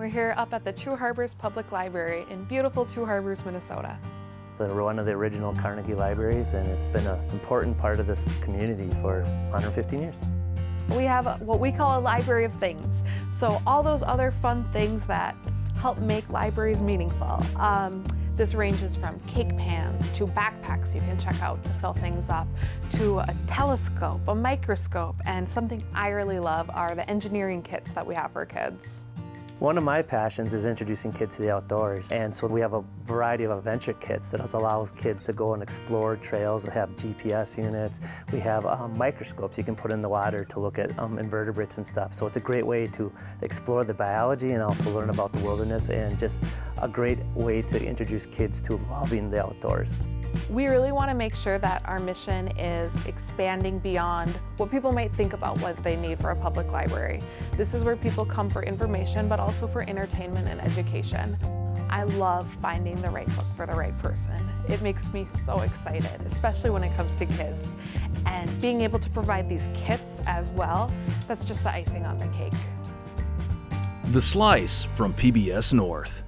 We're here up at the Two Harbors Public Library in beautiful Two Harbors, Minnesota. It's one of the original Carnegie libraries, and it's been an important part of this community for 115 years. We have what we call a library of things. So all those other fun things that help make libraries meaningful. This ranges from cake pans to backpacks you can check out to fill things up, to a telescope, a microscope, and something I really love are the engineering kits that we have for kids. One of my passions is introducing kids to the outdoors, and so we have a variety of adventure kits that allows kids to go and explore trails. We have GPS units, we have microscopes you can put in the water to look at invertebrates and stuff. So it's a great way to explore the biology and also learn about the wilderness, and just a great way to introduce kids to loving the outdoors. We really want to make sure that our mission is expanding beyond what people might think about what they need for a public library. This is where people come for information, but also for entertainment and education. I love finding the right book for the right person. It makes me so excited, especially when it comes to kids. And being able to provide these kits as well, that's just the icing on the cake. The Slice from PBS North.